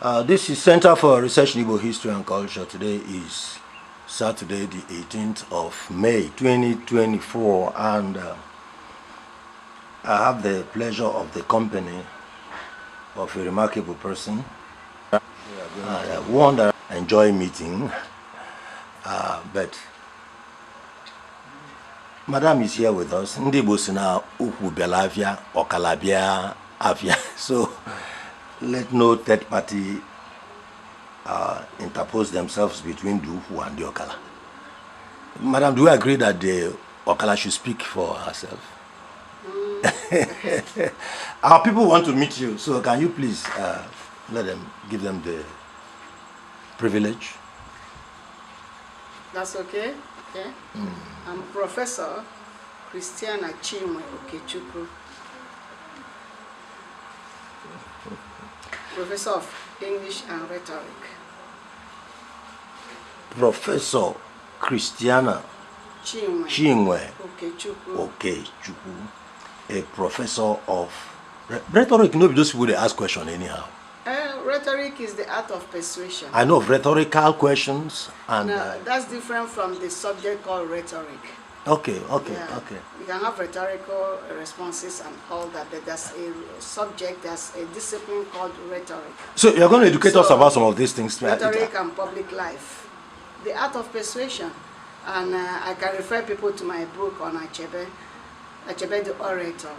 This is Center for Research in Igbo History and Culture. Today is Saturday, the 18th of May, 2024, and I have the pleasure of the company of a remarkable person, one that I enjoy meeting, but Madam is here with us. Ndi Igbo si na ukwu belavia okalabia avia. So let no third party interpose themselves between the Ukwu and the Okala. Madam, do you agree that the Okala should speak for herself? Our people want to meet you, so can you please give them the privilege? That's okay. Okay. I'm Professor Christiana Okechukwu, Professor of English and Rhetoric. Professor Christiana Okechukwu, a professor of rhetoric. No, those people they ask questions anyhow. Rhetoric is the art of persuasion. I know of rhetorical questions, and no, that's different from the subject called rhetoric. Okay. You can have rhetorical responses and all that, but there's a subject, there's a discipline called rhetoric. So you're going to educate us about some of these things. Rhetoric and public life, the art of persuasion, and I can refer people to my book on Achebe the Orator,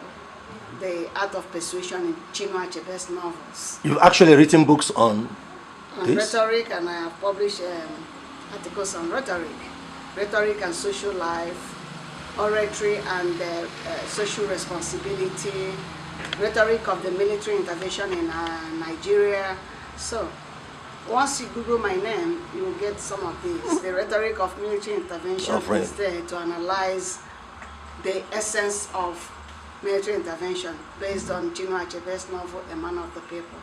the art of persuasion in Chinua Achebe's novels. You've actually written books on this? Rhetoric, and I have published articles on rhetoric and social life, oratory and social responsibility, rhetoric of the military intervention in Nigeria. So once you Google my name, you will get some of these. The rhetoric of military intervention is there to analyze the essence of military intervention based on Chinua Achebe's novel, A Man of the People.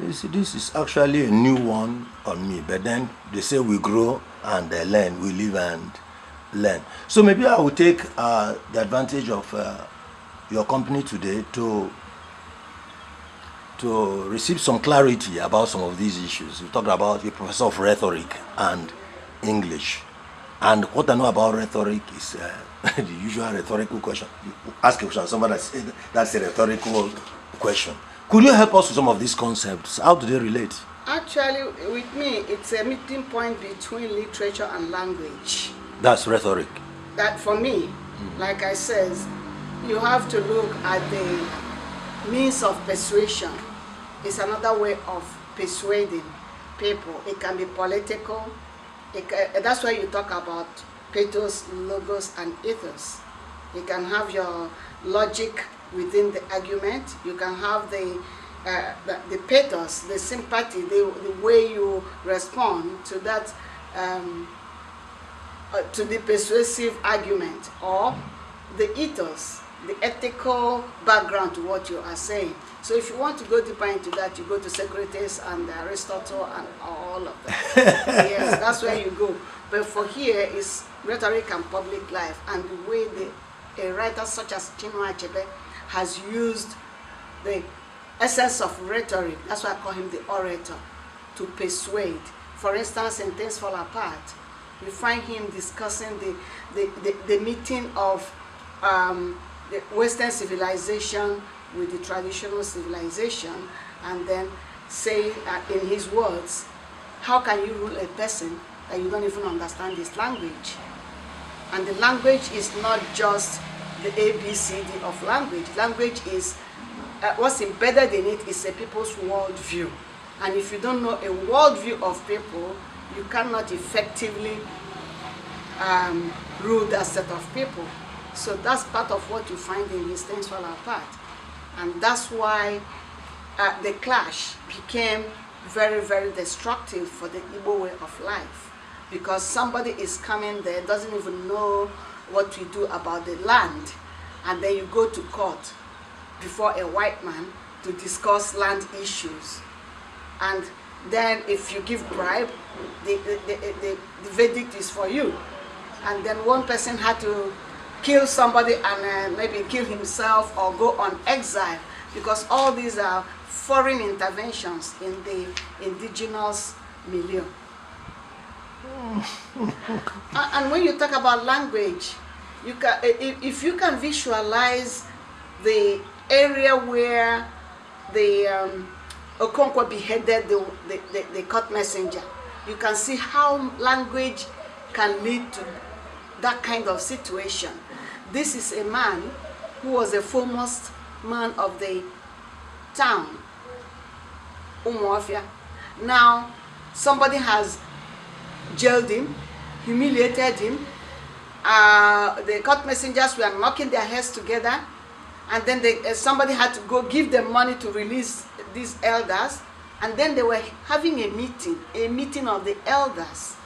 This is actually a new one on me, but then they say we grow and learn, we live and learn. So maybe I will take the advantage of your company today to receive some clarity about some of these issues. You talked about a professor of rhetoric and English. And what I know about rhetoric is the usual rhetorical question. You ask a question, somebody says that's a rhetorical question. Could you help us with some of these concepts? How do they relate? Actually, with me, it's a meeting point between literature and language. That's rhetoric. That for me, like I said, you have to look at the means of persuasion. It's another way of persuading people. It can be political. That's why you talk about Pathos, Logos, and Ethos. You can have your logic within the argument. You can have the pathos, the sympathy, the way you respond to that, to the persuasive argument, or the ethos, the ethical background to what you are saying. So if you want to go deeper into that, you go to Socrates and Aristotle and all of that. Yes, that's where you go. But for here is rhetoric and public life, and the way a writer such as Chinua Achebe has used the essence of rhetoric, that's why I call him the orator, to persuade. For instance, in Things Fall Apart, we find him discussing the meeting of the Western civilization with the traditional civilization, and then say in his words, how can you rule a person that you don't even understand his language? And the language is not just the ABCD of language. Language is, what's embedded in it is a people's worldview. And if you don't know a worldview of people, you cannot effectively rule that set of people. So that's part of what you find in his Things Fall Apart. And that's why the clash became very, very destructive for the Igbo way of life. Because somebody is coming there, doesn't even know what to do about the land, and then you go to court before a white man to discuss land issues. And then if you give bribe, the verdict is for you. And then one person had to kill somebody and maybe kill himself or go on exile. because all these are foreign interventions in the indigenous milieu. And when you talk about language, you can, if you can visualize the area where the Okonkwo beheaded the court messenger, you can see how language can lead to that kind of situation. This is a man who was the foremost man of the town, Umueri. Now, somebody has jailed him, humiliated him. The court messengers were knocking their heads together, and then somebody had to go give them money to release these elders, and then they were having a meeting of the elders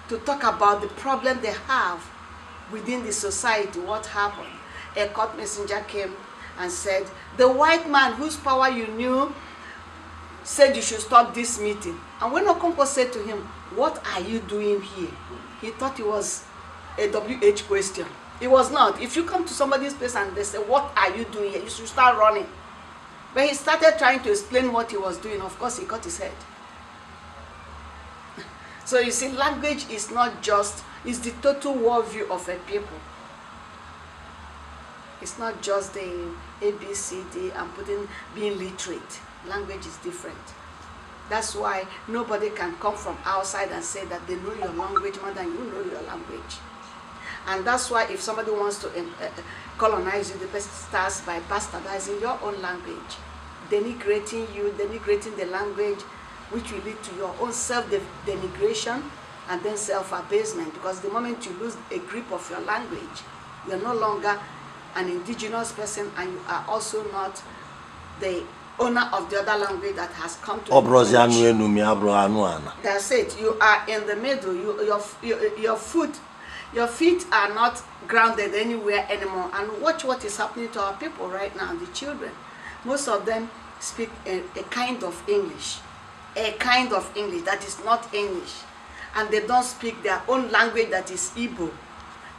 to talk about the problem they have within the society. What happened? A court messenger came and said, the white man whose power you knew said you should stop this meeting. And when Okonkwo said to him, what are you doing here? He thought it was a WH question. It was not. If you come to somebody's place and they say, what are you doing here? You should start running. When he started trying to explain what he was doing, of course he cut his head. So you see, language is not just, it's the total worldview of a people. It's not just the ABCD and being literate. Language is different. That's why nobody can come from outside and say that they know your language more than you know your language. And that's why if somebody wants to colonize you, the person starts by bastardizing your own language, denigrating you, denigrating the language, which will lead to your own self-denigration and then self-abasement. Because the moment you lose a grip of your language, you're no longer an indigenous person, and you are also not the owner of the other language that has come to That's it. You are in the middle. Your feet are not grounded anywhere anymore. And watch what is happening to our people right now, the children. Most of them speak a kind of English. A kind of English that is not English. And they don't speak their own language that is Igbo.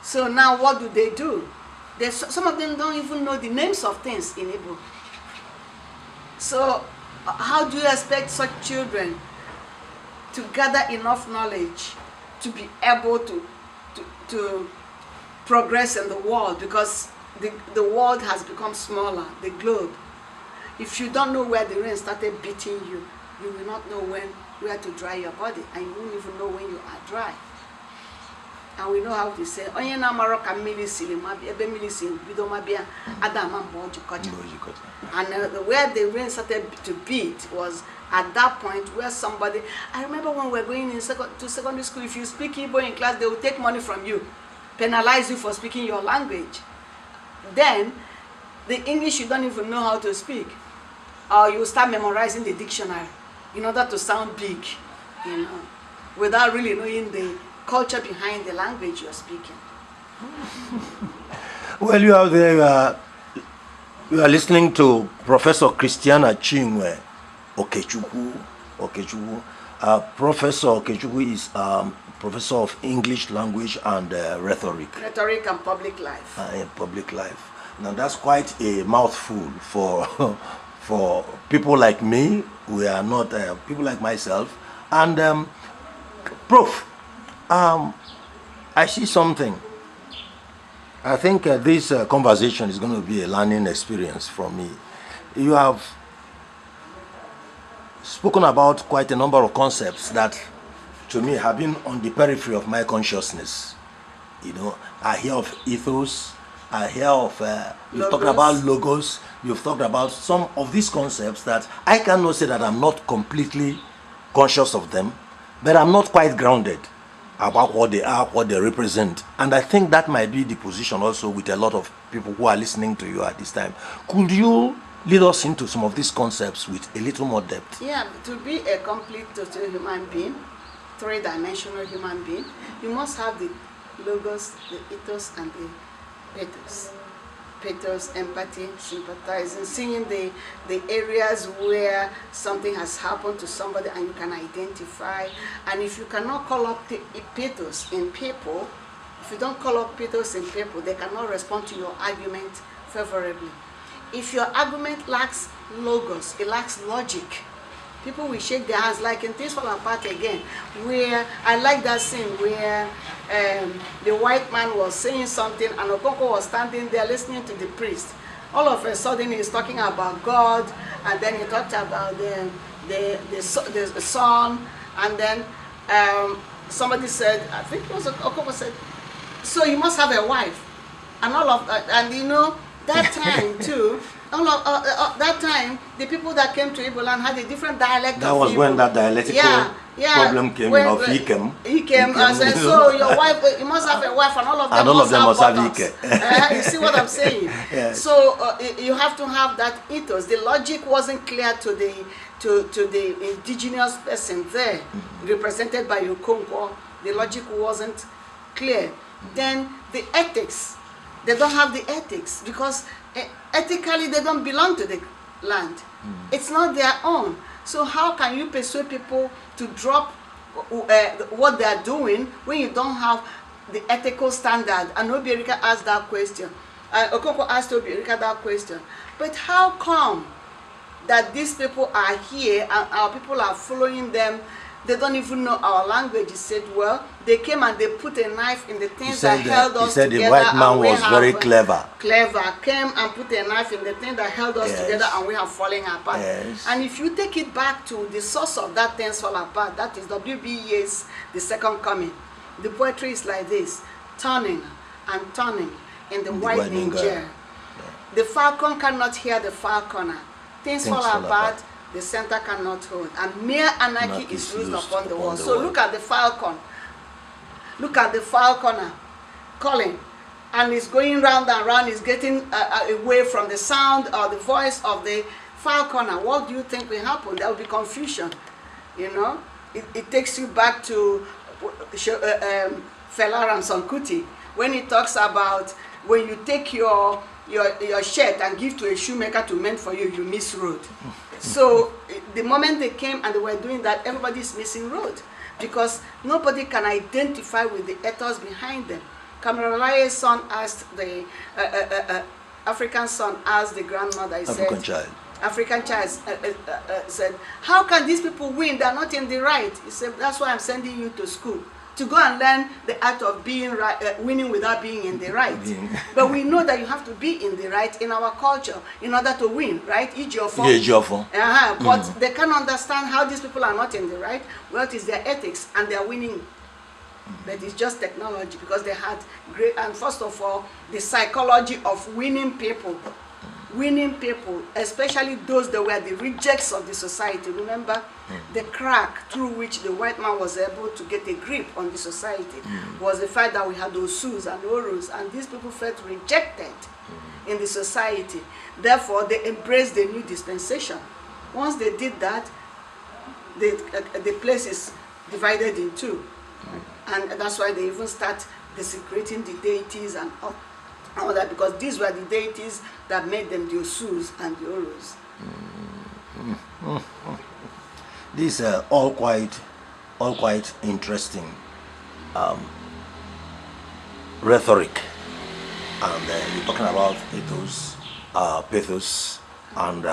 So now what do? Some of them don't even know the names of things in Igbo. So how do you expect such children to gather enough knowledge to be able to progress in the world? Because the world has become smaller, the globe. If you don't know where the rain started beating you, you will not know where to dry your body, and you won't even know when you are dry. And we know how to say, and where the rain started to beat was at that point where somebody, I remember when we were going to secondary school, if you speak Igbo in class, they will take money from you, penalize you for speaking your language. Then, the English you don't even know how to speak, or you start memorizing the dictionary in order to sound big, without really knowing the culture behind the language you're speaking. Well, you are there. You are listening to Professor Christiana Chinwe Okechukwu. Professor Okechukwu is Professor of English Language and Rhetoric. Rhetoric and Public Life. Public Life. Now that's quite a mouthful for people like me. We are not people like myself. And Prof, I see something. I think this conversation is going to be a learning experience for me. You have spoken about quite a number of concepts that, to me, have been on the periphery of my consciousness. I hear of ethos. I hear of, you've talked about logos. You've talked about some of these concepts that I cannot say that I'm not completely conscious of them, but I'm not quite grounded about what they are, what they represent. And I think that might be the position also with a lot of people who are listening to you at this time. Could you lead us into some of these concepts with a little more depth? Yeah, to be a complete total human being, three-dimensional human being, you must have the logos, the ethos, and the pathos. Pathos, empathy, sympathizing, seeing the areas where something has happened to somebody and you can identify. And if you cannot call up the pathos in people, if you don't call up pathos in people, they cannot respond to your argument favorably. if your argument lacks logos, it lacks logic, people will shake their hands, like in Things Fall Apart again, where I like that scene where the white man was saying something and Okonkwo was standing there listening to the priest. All of a sudden he's talking about God, and then he talked about the son, and then somebody said, I think it was Okonkwo said, so you must have a wife, and all of that. And you know, that time too, that time, the people that came to Igbo land had a different dialect. That was Igbo. When that dialectical problem came in of Ikem. Ikem, and said, so your wife, you must have a wife, and all of them, must have Ike. You see what I'm saying? Yes. So you have to have that ethos. The logic wasn't clear to the indigenous person there, represented by Okonkwo. The logic wasn't clear. Then the ethics, they don't have the ethics, because ethically they don't belong to the land. It's not their own. So how can you persuade people to drop what they are doing when you don't have the ethical standard? And Obiorika asked that question. Okonkwo asked Obiorika that question. But how come that these people are here and our people are following them? They don't even know our language. He said, well, they came and they put a knife in the things that held us together. He said the white man was very clever. Came and put a knife in the thing that held us together, and we are falling apart. Yes. And if you take it back to the source of that Things Fall Apart, that is W.B.Yeats' The Second Coming. The poetry is like this: turning and turning in the widening jar. The falcon cannot hear the falconer. Things fall apart. The center cannot hold, and mere anarchy is loosed upon the world. So look at the falcon. Look at the falconer calling, and he's going round and round. He's getting away from the sound or the voice of the falconer. What do you think will happen? There will be confusion. You know, it takes you back to Fela Ramson Kuti when he talks about when you take your shirt and give to a shoemaker to mend for you, you miss road. So the moment they came and they were doing that, everybody's missing road, because nobody can identify with the ethos behind them. Kameralaye's son asked the African son asked the grandmother, he African child said, how can these people win? They're not in the right. He said, that's why I'm sending you to school, to go and learn the art of being right, winning without being in the right. But we know that you have to be in the right in our culture in order to win, right? But they can't understand how these people are not in the right. Well, it is their ethics, and they are winning. But it's just technology, because they had great, and first of all, the psychology of winning people. Winning people, especially those that were the rejects of the society. Remember, the crack through which the white man was able to get a grip on the society was the fact that we had Osus and Orus, and these people felt rejected in the society. Therefore, they embraced the new dispensation. Once they did that, the place is divided in two. And that's why they even start desecrating the deities and all that, because these were the deities that made them the Osus and the Orus. These are all quite interesting rhetoric, and you're talking about ethos, pathos, and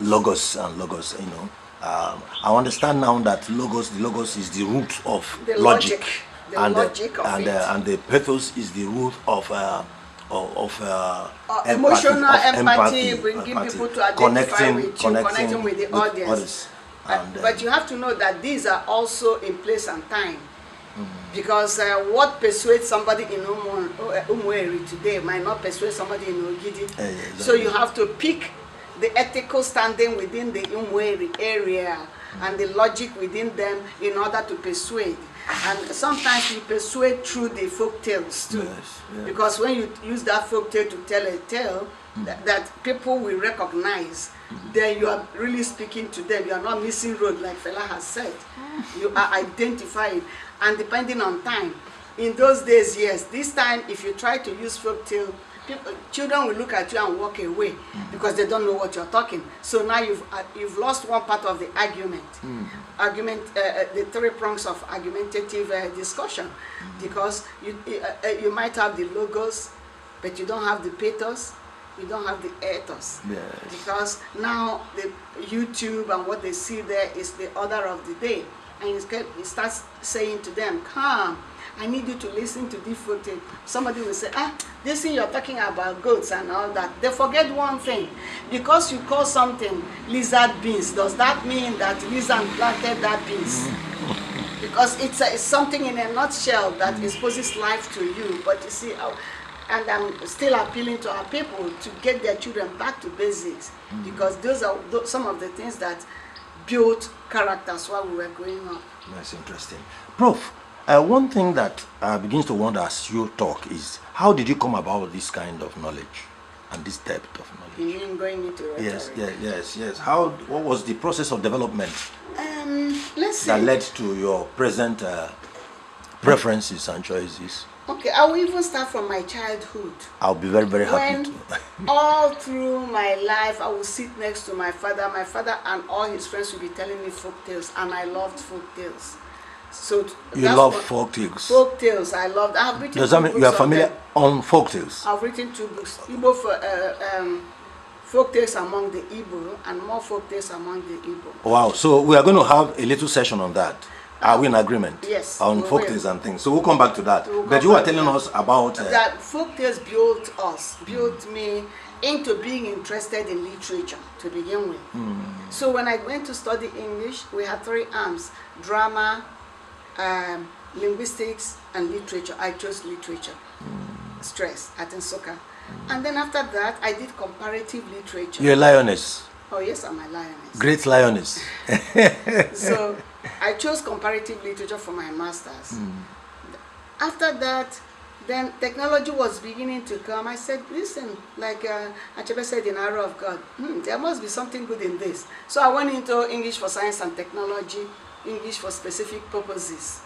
logos. You know, I understand now that the logos is the root of the logic, and the pathos is the root of emotional empathy, bringing people to identify with you, connecting with the audience. But you have to know that these are also in place and time. Because what persuades somebody in Umueri today might not persuade somebody in Ogidi. Exactly. So you have to pick the ethical standing within the Umueri area and the logic within them in order to persuade. And sometimes you persuade through the folk tales too. Yes. Because when you use that folk tale to tell a tale that people will recognize, then you are really speaking to them. You are not missing road, like Fela has said. You are identifying, and depending on time. In those days, yes. This time, if you try to use folk tale, children will look at you and walk away because they don't know what you're talking. So now you've lost one part of the argument. The three prongs of argumentative discussion, because you might have the logos, but you don't have the pathos. we don't have the ethos. Yes. Because now the YouTube and what they see there is the order of the day. And he starts saying to them, come, I need you to listen to this footage. Somebody will say, this thing you're talking about, goats and all that. They forget one thing. Because you call something lizard beans, does that mean that lizard planted that beans? Because it's something in a nutshell that exposes life to you. But you see, and I'm still appealing to our people to get their children back to basics. Because those are some of the things that built characters while we were growing up. That's interesting. Prof, one thing that begins to wonder as you talk is, how did you come about this kind of knowledge and this depth of knowledge? You mean going into rhetoric? Yes. What was the process of development Let's see. that led to your present preferences and choices? Okay, I will even start from my childhood. I'll be very, very happy When to. all through my life, I will sit next to my father. My father and all his friends will be telling me folk tales, and I loved folk tales. So You love folk tales. Folk tales, I loved. I have written. Does that mean you are familiar on folk tales? I've written 2 books. Igbo for folk tales among the Igbo, and more folk tales among the Igbo. Wow, so we are going to have a little session on that. Are we in agreement? Yes. On we folk will. tales and things. So we'll come back to that. We'll But come you are back to telling that. us about... That folk tales built me into being interested in literature to begin with. So when I went to study English, we had 3 arms: drama, linguistics, and literature. I chose literature. Stress at Nsukka. And then after that, I did comparative literature. You're a lioness. Oh yes, I'm a lioness. Great lioness. So I chose comparative literature for my master's. After that, then technology was beginning to come. I said, listen, like Achebe said in Arrow of God, there must be something good in this. So I went into English for Science and Technology, English for specific purposes.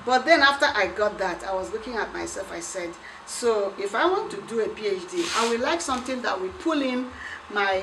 But then after I got that, I was looking at myself, I said, so if I want to do a PhD, I would like something that will pull in my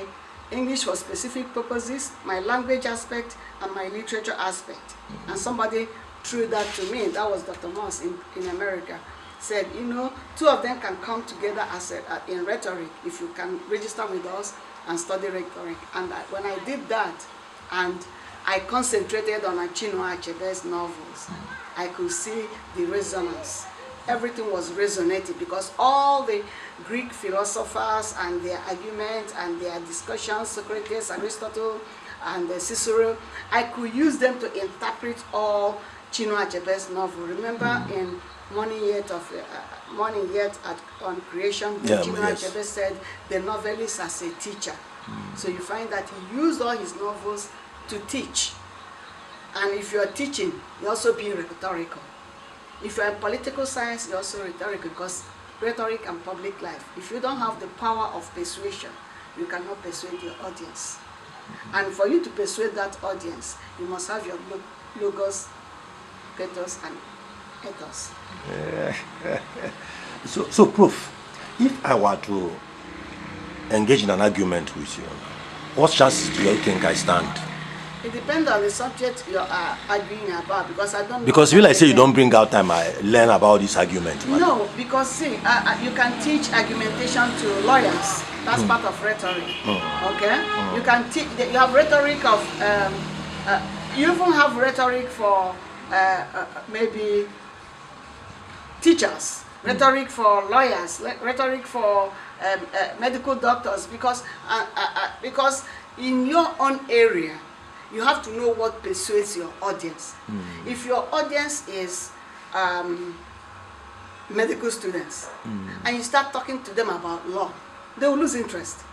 English for specific purposes, my language aspect, and my literature aspect. And somebody threw that to me. That was Dr. Moss in America. Said, 2 of them can come together as in rhetoric if you can register with us and study rhetoric. And when I did that, and I concentrated on Chinua Achebe's novels, I could see the resonance. Everything was resonating because all the Greek philosophers and their arguments and their discussions, Socrates, Aristotle, and Cicero, I could use them to interpret all Chinua Achebe's novel. Remember in Morning Yet on Creation, Chinua Achebe said the novelist as a teacher. So you find that he used all his novels to teach. And if you're teaching, you're also being rhetorical. If you're in political science, you're also rhetorical, because rhetoric and public life, if you don't have the power of persuasion, you cannot persuade your audience. And for you to persuade that audience, you must have your logos, pathos, and ethos. So, Prof, if I were to engage in an argument with you, what chances do you think I stand? It depends on the subject you are arguing about, because I don't know. Because will I say you don't bring out time, I learn about this argument. No, because see, you can teach argumentation to lawyers. That's part of rhetoric. Okay? You can teach, you have rhetoric of, you even have rhetoric for maybe teachers, rhetoric for lawyers, rhetoric for medical doctors, because in your own area, you have to know what persuades your audience. If your audience is medical students, and you start talking to them about law, they will lose interest.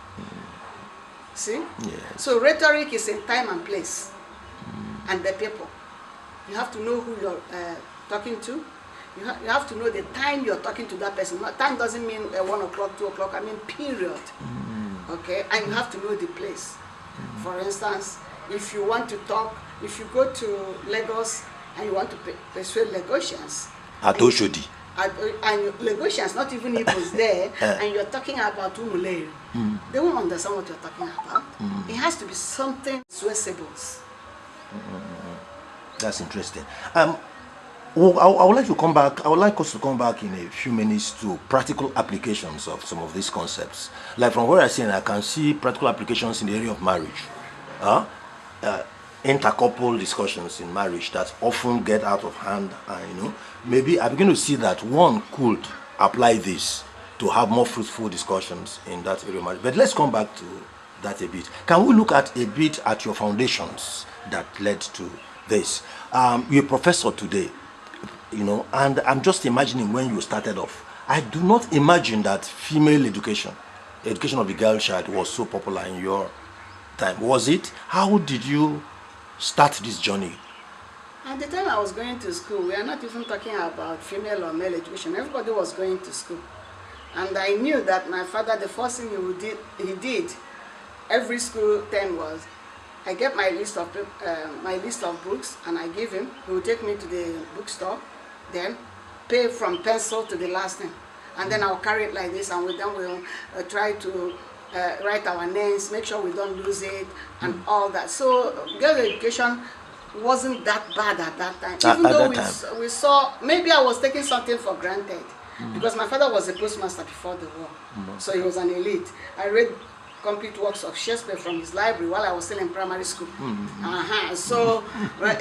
See? Yes. So rhetoric is in time and place, and the people. You have to know who you're talking to. You have to know the time you're talking to that person. Time doesn't mean 1 o'clock, 2 o'clock, I mean period. Okay? And you have to know the place. For instance, if you want to talk, if you go to Lagos and you want to persuade Lagosians, At Oshodi. And Lagosians, not even Igbos there, and you're talking about Umueri, they won't understand what you're talking about. It has to be something persuasible. That's interesting. Well, I would like to come back. I would like us to come back in a few minutes to practical applications of some of these concepts. Like from what I see, I can see practical applications in the area of marriage, intercouple discussions in marriage that often get out of hand. And maybe I begin to see that one could apply this to have more fruitful discussions in that area of marriage. But let's come back to that a bit. Can we look at a bit at your foundations that led to this? You're a professor today. And I'm just imagining when you started off. I do not imagine that female education of the girl child was so popular in your time. Was it? How did you start this journey? At the time I was going to school, we are not even talking about female or male education. Everybody was going to school. And I knew that my father, the first thing he did every school term was, I get my list of books and I give him. He would take me to the bookstore, then pay from pencil to the last name. And then I'll carry it like this, and we'll try to write our names, make sure we don't lose it, and all that. So girl education wasn't that bad at that time. Even though we saw, maybe I was taking something for granted, because my father was a postmaster before the war, so he was an elite. I read complete works of Shakespeare from his library while I was still in primary school. So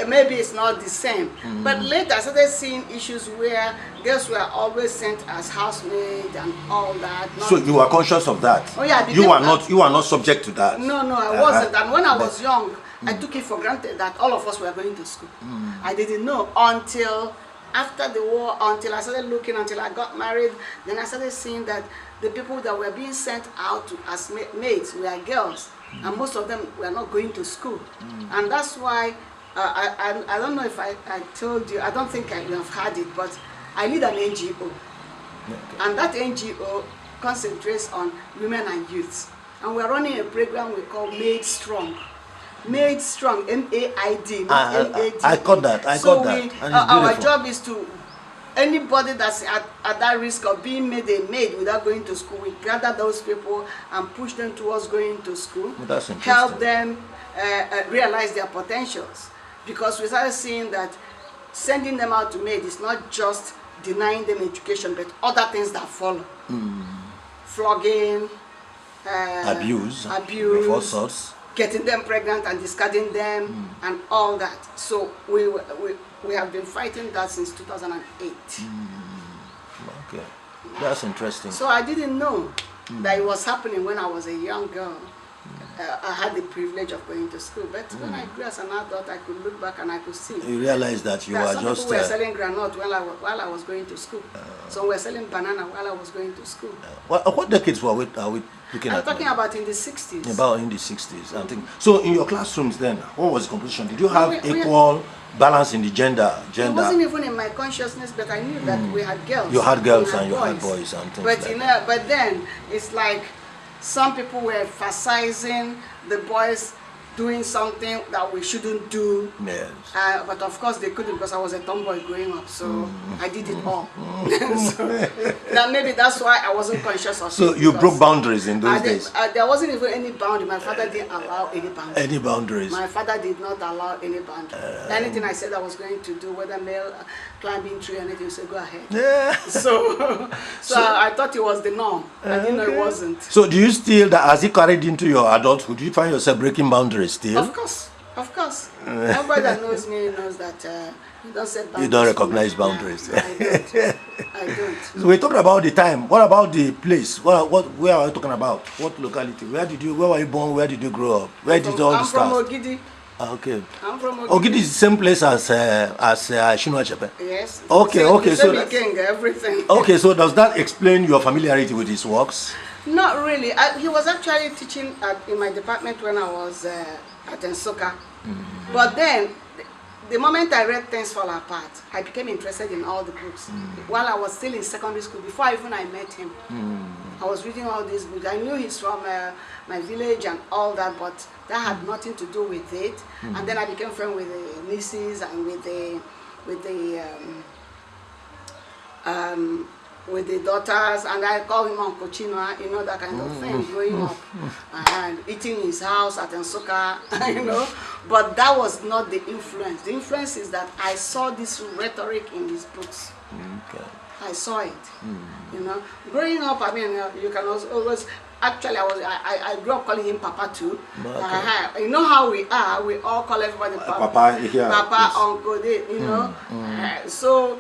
maybe it's not the same. But later I started seeing issues where girls were always sent as housemaids and all that. So you were conscious of that? Oh yeah. You are not subject to that? No, I wasn't. And when I was young, I took it for granted that all of us were going to school. I didn't know until after the war, until I started looking, until I got married. Then I started seeing that the people that were being sent out as maids were girls, and most of them were not going to school. And that's why, I don't know if I told you, I don't think you have had it, but I lead an NGO. Okay. And that NGO concentrates on women and youths. And we're running a program we call Made Strong. Made Strong, M-A-I-D, not M-A-D. I got that, our job is to, anybody that's at that risk of being made a maid without going to school, we gather those people and push them towards going to school, help them realize their potentials. Because we started seeing that sending them out to maid is not just denying them education, but other things that follow. Flogging, abuse of all sorts. Getting them pregnant and discarding them, and all that. So we have been fighting that since 2008. Okay, that's interesting. So I didn't know that it was happening when I was a young girl. I had the privilege of going to school, but when I grew as an adult, I could look back and I could see. You realized that you were some just... people were selling granite while I was going to school. Some were selling banana while I was going to school. What decades are we looking at? I'm talking about in the 60s. About in the 60s, I think. So in your classrooms then, what was the composition? Did you have equal balance in the gender? It wasn't even in my consciousness, but I knew that we had girls. You had girls and you had boys and things but like that. But then it's like some people were emphasizing the boys doing something that we shouldn't do. Yes. But of course they couldn't, because I was a tomboy growing up, so I did it all. So maybe that's why I wasn't conscious of it. So you broke boundaries in those days? There wasn't even any boundary. My father didn't allow any boundaries. Any boundaries? My father did not allow any boundaries. Anything I said I was going to do, whether male climbing tree or anything, he said go ahead. Yeah. So I thought it was the norm. I didn't know it wasn't. So do you still, as you carried into your adulthood, do you find yourself breaking boundaries still? Of course. Nobody that knows me knows that you don't set boundaries. You don't recognize boundaries. No, I don't. So we talked about the time. What about the place? Where are we talking about? What locality? Where were you born? Where did you grow up? Where did all this start? I'm from Ogidi. Okay. I'm from Ogidi. Ogidi is the same place as Chinua Achebe? Yes. Okay. So everything. Okay, so does that explain your familiarity with his works? Not really. He was actually teaching in my department when I was at Nsukka. But then, the moment I read Things Fall Apart, I became interested in all the books. While I was still in secondary school, before I met him, I was reading all these books. I knew he's from my village and all that, but that had nothing to do with it. And then I became friends with the nieces and with the with the daughters, and I call him Uncle Chinoa, you know, that kind of thing, growing up, and eating in his house at Nsukka, you know. But that was not the influence. The influence is that I saw this rhetoric in his books. Okay. I saw it, you know. Growing up, I mean, you can always, actually, I grew up calling him Papa too. Okay. You know how we are, we all call everybody Papa. Papa, yeah, Papa, yes. Uncle, you know. So,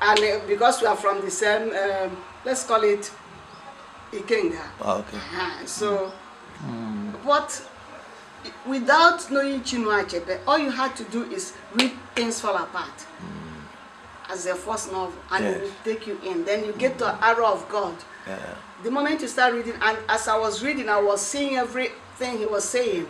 and because we are from the same, let's call it Ikenga. Okay. So, but without knowing Chinua Achebe, all you had to do is read Things Fall Apart as a first novel, and it will take you in. Then you get to Arrow of God. The moment you start reading, and as I was reading, I was seeing everything he was saying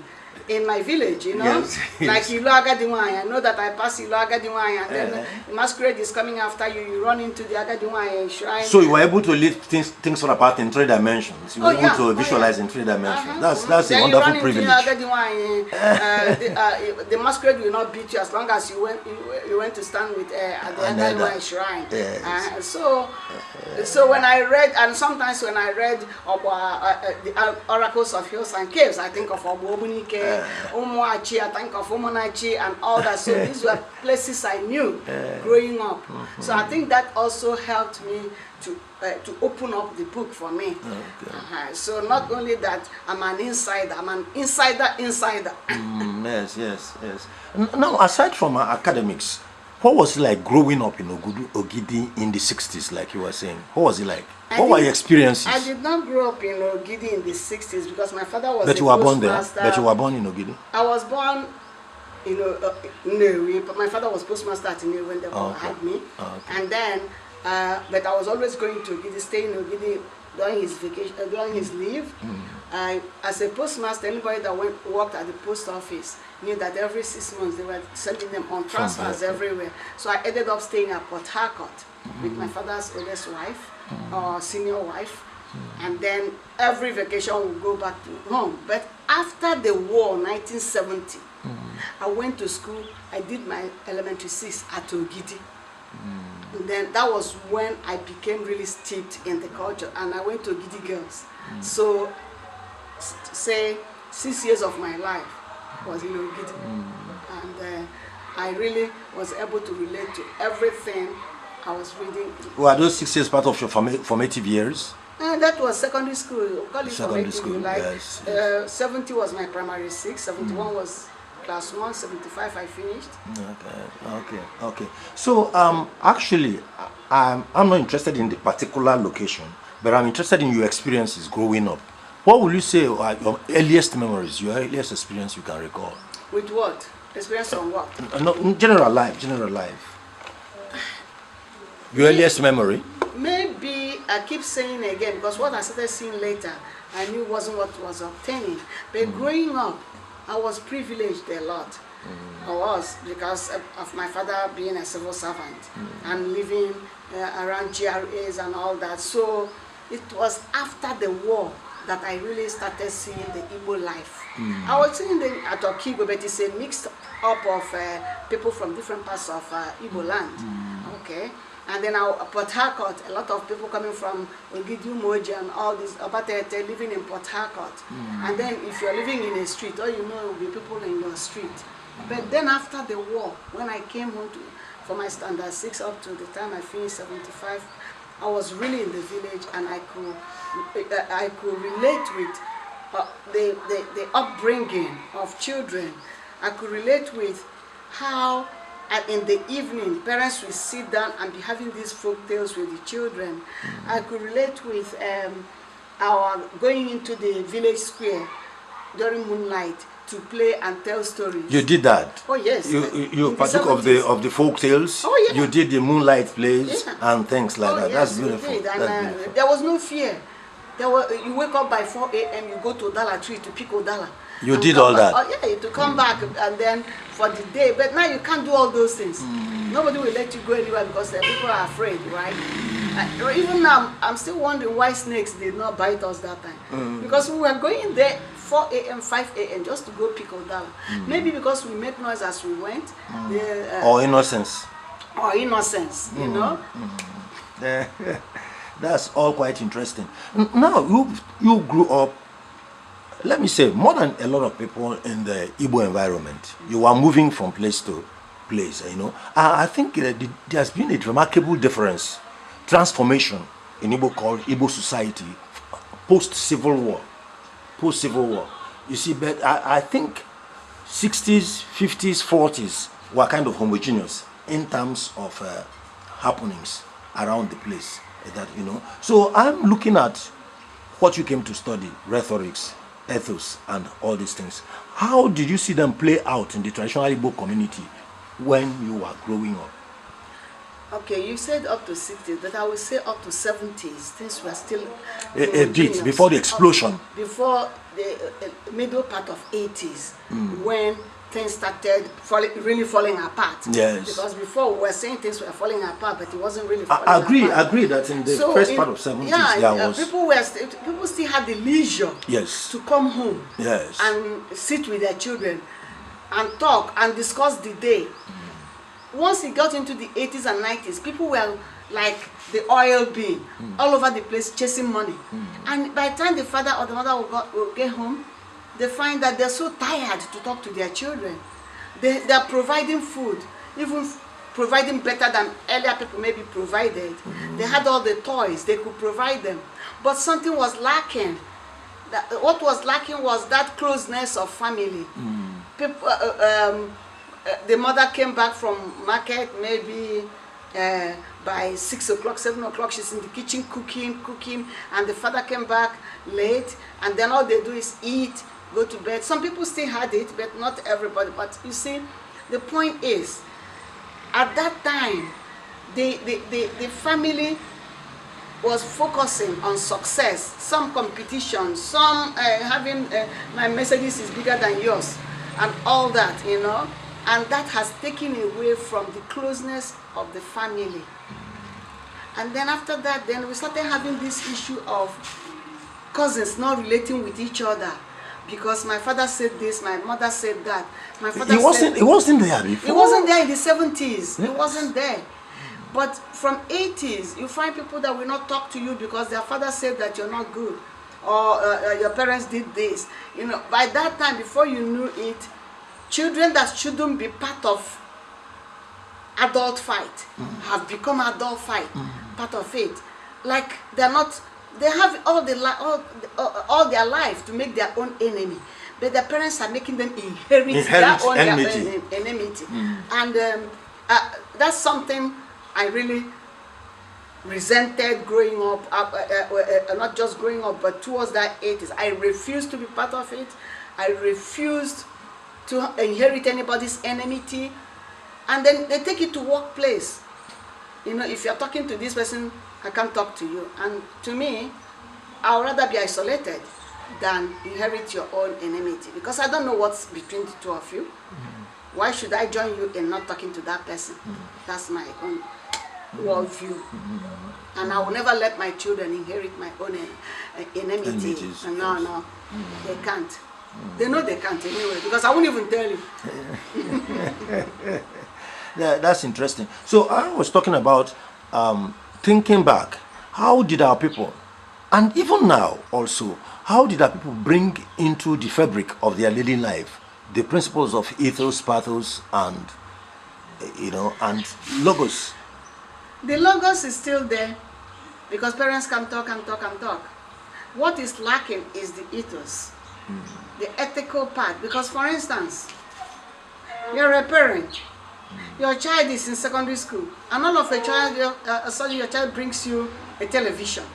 in my village, you know. Yes, Like Ilo Agadiwanya, I know that I pass Ilo Agadiwanya, and then the masquerade is coming after you, you run into the Agadiwanya shrine. So you were able to lead things fall apart in 3 dimensions. You were able to visualize in 3 dimensions. That's a wonderful privilege. The masquerade will not beat you as long as you went to stand with at the Agadiwanya shrine. Yes. So when I read, and sometimes when I read the oracles of hills and caves, I think of Obunike, Umuachi, I think of Umunachi and all that. So these were places I knew growing up. So I think that also helped me to open up the book for me. So not only that, I'm an insider, insider. Yes. Now, aside from academics, what was it like growing up in Ogidi in the 60s, like you were saying? What was it like? What were your experiences? I did not grow up in Ogidi in the 60s because my father was But you were born there? But you were born in Ogidi? I was born in Umueri, but my father was postmaster at Umueri when they had me. And then, but I was always going to Ogidi, staying in Ogidi during his vacation, during his leave. As a postmaster, anybody that worked at the post office knew that every 6 months they were sending them on transfers everywhere. So I ended up staying at Port Harcourt with my father's oldest wife, or senior wife, and then every vacation we'll go back to home. But after the war, 1970, I went to school. I did my elementary 6 at Ogidi. And then that was when I became really steeped in the culture, and I went to Ogidi Girls. So, say 6 years of my life was in Ogidi, and I really was able to relate to everything I was reading. Were those 6 years part of your formative years? That was secondary school. Call it Secondary school, like, yes. 70 was my primary 6, 71 was class 1, 75 I finished. Okay. So actually, I'm not interested in the particular location, but I'm interested in your experiences growing up. What will you say are your earliest memories, your earliest experience you can recall? With what? Experience on what? No, general life. Your earliest memory? Maybe, I keep saying again, because what I started seeing later, I knew wasn't what was obtaining. But growing up, I was privileged a lot. I was, because of my father being a civil servant and living around GRAs and all that. So it was after the war that I really started seeing the Igbo life. I was seeing them at Okigwe, but it's a mixed up of people from different parts of Igbo land. Okay. And then Port Harcourt, a lot of people coming from Ogidi, Moji and all this, Abatete, living in Port Harcourt. And then if you're living in a street, all you know will be people in your street. But then after the war, when I came home for my standard 6 up to the time I finished 75, I was really in the village, and I could relate with the upbringing of children. I could relate with how in the evening parents will sit down and be having these folk tales with the children. I could relate with our going into the village square during moonlight to play and tell stories. You did that? Oh yes. You partook of the folk tales. Oh yeah. You did the moonlight plays and things like that. Yes, That's beautiful. And, That's beautiful. there was no fear. You wake up by 4 a.m. you go to Odala tree to pick Odala. You did all that? To come back and then for the day. But now you can't do all those things. Nobody will let you go anywhere because people are afraid, right? Even now, I'm still wondering why snakes did not bite us that time. Because we were going there 4 a.m., 5 a.m. just to go pick Odala. Maybe because we made noise as we went. Or innocence. Or innocence, you know? That's all quite interesting. Now, you grew up, let me say, more than a lot of people in the Igbo environment. You are moving from place to place, you know. I think there's been a remarkable difference, transformation in Igbo called Igbo society, post-Civil War. Post-Civil War. You see, but I think 60s, 50s, 40s were kind of homogeneous in terms of happenings around the place. That, you know. So I'm looking at what you came to study, rhetorics, ethos, and all these things. How did you see them play out in the traditional Igbo community when you were growing up? Okay, you said up to 60s, but I would say up to 70s. Things were still A bit before the explosion. Before the middle part of 80s, when things started really falling apart. Yes. Because before we were saying things were falling apart, but it wasn't really falling apart. I agree that in the first part of 70s, there was... people still had the leisure to come home and sit with their children and talk and discuss the day. Once it got into the 80s and 90s, people were like the oil bin, all over the place chasing money. And by the time the father or the mother will get home, they find that they're so tired to talk to their children. They're providing food, even providing better than earlier people maybe provided. They had all the toys, they could provide them. But something was lacking. What was lacking was that closeness of family. People, the mother came back from market maybe by 6 o'clock, 7 o'clock, she's in the kitchen cooking, and the father came back late, and then all they do is eat, go to bed. Some people still had it, but not everybody. But you see, the point is, at that time, the family was focusing on success, some competition, some having my Mercedes is bigger than yours, and all that, you know. And that has taken away from the closeness of the family. And then after that, then we started having this issue of cousins not relating with each other. Because my father said this, my mother said that. My father it wasn't there before. It wasn't there in the 70s. It wasn't there. But from 80s, you find people that will not talk to you because their father said that you're not good. Or your parents did this. You know, by that time, before you knew it, children that shouldn't be part of adult fight have become adult fight, part of it. Like they're not, they have all their life to make their own enemy, but their parents are making them inherit their own enmity. And that's something I really resented growing up, not just growing up, but towards that 80s. I refused to be part of it. I refused to inherit anybody's enmity. And then they take it to workplace. You know, if you're talking to this person, I can't talk to you. And to me, I would rather be isolated than inherit your own enmity. Because I don't know what's between the two of you. Why should I join you in not talking to that person? That's my own worldview. And I will never let my children inherit my own enmity. No, they can't. They know they can't anyway, because I won't even tell you. Yeah, that's interesting. So I was talking about thinking back. How did our people, and even now also, how did our people bring into the fabric of their daily life the principles of ethos, pathos, and and logos? The logos is still there because parents can talk and talk and talk. What is lacking is the ethos, the ethical part. Because, for instance, you're a parent. Your child is in secondary school, and all of a child, suddenly your child brings you a television,